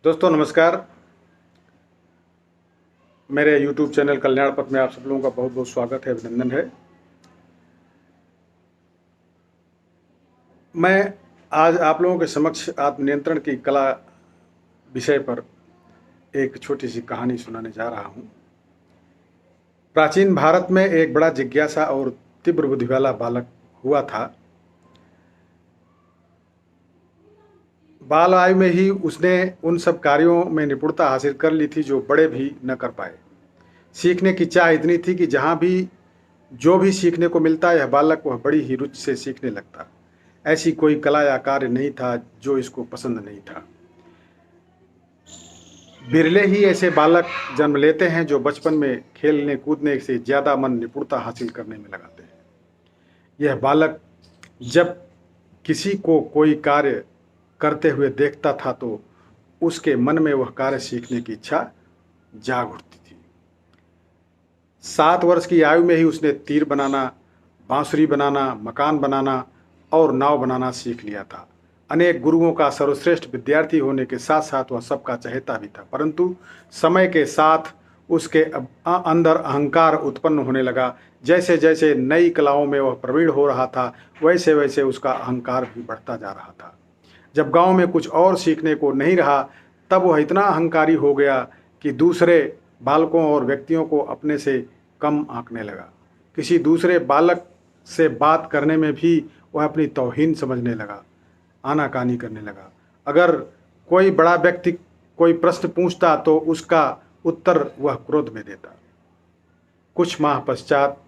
दोस्तों नमस्कार। मेरे YouTube चैनल कल्याण पथ में आप सब लोगों का बहुत बहुत स्वागत है, अभिनंदन है। मैं आज आप लोगों के समक्ष आत्मनियंत्रण की कला विषय पर एक छोटी सी कहानी सुनाने जा रहा हूँ। प्राचीन भारत में एक बड़ा जिज्ञासा और तीव्र बुद्धि वाला बालक हुआ था। बाल आयु में ही उसने उन सब कार्यों में निपुणता हासिल कर ली थी जो बड़े भी न कर पाए। सीखने की चाह इतनी थी कि जहाँ भी जो भी सीखने को मिलता यह बालक वह बड़ी ही रुचि से सीखने लगता। ऐसी कोई कला या कार्य नहीं था जो इसको पसंद नहीं था। बिरले ही ऐसे बालक जन्म लेते हैं जो बचपन में खेलने कूदने से ज़्यादा मन निपुणता हासिल करने में लगाते हैं। यह बालक जब किसी को कोई कार्य करते हुए देखता था तो उसके मन में वह कार्य सीखने की इच्छा जाग उठती थी। 7 वर्ष की आयु में ही उसने तीर बनाना, बांसुरी बनाना, मकान बनाना और नाव बनाना सीख लिया था। अनेक गुरुओं का सर्वश्रेष्ठ विद्यार्थी होने के साथ साथ वह सबका चहेता भी था, परंतु समय के साथ उसके अंदर अहंकार उत्पन्न होने लगा। जैसे जैसे नई कलाओं में वह प्रवीण हो रहा था वैसे वैसे उसका अहंकार भी बढ़ता जा रहा था। जब गांव में कुछ और सीखने को नहीं रहा तब वह इतना अहंकारी हो गया कि दूसरे बालकों और व्यक्तियों को अपने से कम आंकने लगा। किसी दूसरे बालक से बात करने में भी वह अपनी तौहीन समझने लगा, आनाकानी करने लगा। अगर कोई बड़ा व्यक्ति कोई प्रश्न पूछता तो उसका उत्तर वह क्रोध में देता। कुछ माह पश्चात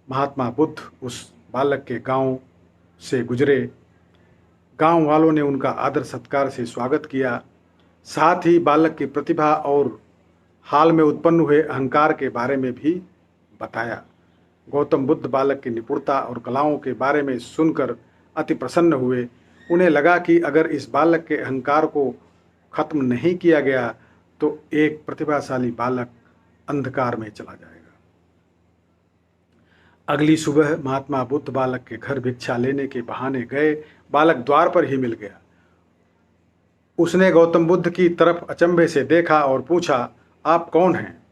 महात्मा बुद्ध उस बालक के गांव से गुजरे। गांव वालों ने उनका आदर सत्कार से स्वागत किया, साथ ही बालक की प्रतिभा और हाल में उत्पन्न हुए अहंकार के बारे में भी बताया। गौतम बुद्ध बालक की निपुणता और कलाओं के बारे में सुनकर अति प्रसन्न हुए। उन्हें लगा कि अगर इस बालक के अहंकार को खत्म नहीं किया गया तो एक प्रतिभाशाली बालक अंधकार में चला जाएगा। अगली सुबह महात्मा बुद्ध बालक के घर भिक्षा लेने के बहाने गए। बालक द्वार पर ही मिल गया। उसने गौतम बुद्ध की तरफ अचंभे से देखा और पूछा, आप कौन हैं?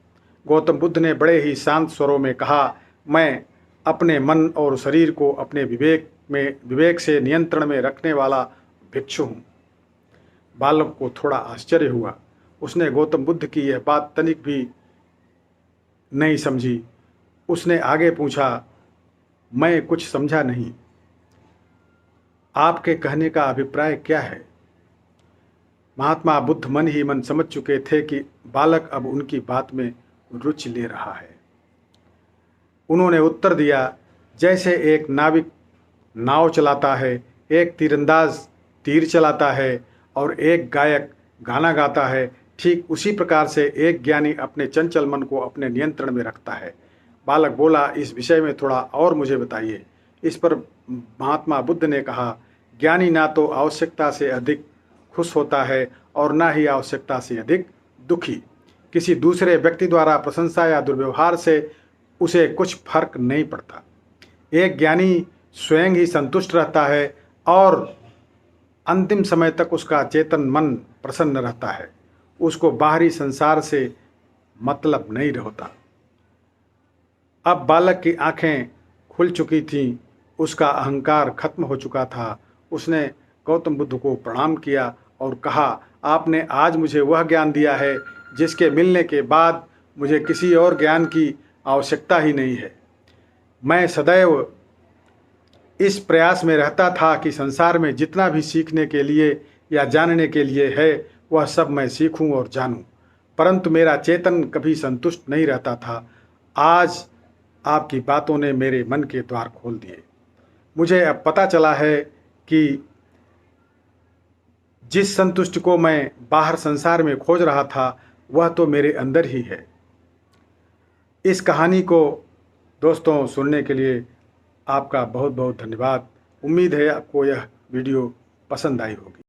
गौतम बुद्ध ने बड़े ही शांत स्वरों में कहा, मैं अपने मन और शरीर को अपने विवेक से नियंत्रण में रखने वाला भिक्षु हूँ। बालक को थोड़ा आश्चर्य हुआ। उसने गौतम बुद्ध की यह बात तनिक भी नहीं समझी। उसने आगे पूछा, मैं कुछ समझा नहीं, आपके कहने का अभिप्राय क्या है? महात्मा बुद्ध मन ही मन समझ चुके थे कि बालक अब उनकी बात में रुचि ले रहा है। उन्होंने उत्तर दिया, जैसे एक नाविक नाव चलाता है, एक तीरंदाज तीर चलाता है और एक गायक गाना गाता है, ठीक उसी प्रकार से एक ज्ञानी अपने चंचल मन को अपने नियंत्रण में रखता है। बालक बोला, इस विषय में थोड़ा और मुझे बताइए। इस पर महात्मा बुद्ध ने कहा, ज्ञानी ना तो आवश्यकता से अधिक खुश होता है और ना ही आवश्यकता से अधिक दुखी। किसी दूसरे व्यक्ति द्वारा प्रशंसा या दुर्व्यवहार से उसे कुछ फर्क नहीं पड़ता। एक ज्ञानी स्वयं ही संतुष्ट रहता है और अंतिम समय तक उसका चेतन मन प्रसन्न रहता है। उसको बाहरी संसार से मतलब नहीं होता। अब बालक की आंखें खुल चुकी थीं, उसका अहंकार खत्म हो चुका था। उसने गौतम बुद्ध को प्रणाम किया और कहा, आपने आज मुझे वह ज्ञान दिया है जिसके मिलने के बाद मुझे किसी और ज्ञान की आवश्यकता ही नहीं है। मैं सदैव इस प्रयास में रहता था कि संसार में जितना भी सीखने के लिए या जानने के लिए है वह सब मैं सीखूं और जानूं, परंतु मेरा चेतन कभी संतुष्ट नहीं रहता था। आज आपकी बातों ने मेरे मन के द्वार खोल दिए। मुझे अब पता चला है कि जिस संतुष्टि को मैं बाहर संसार में खोज रहा था वह तो मेरे अंदर ही है। इस कहानी को दोस्तों सुनने के लिए आपका बहुत बहुत धन्यवाद। उम्मीद है आपको यह वीडियो पसंद आई होगी।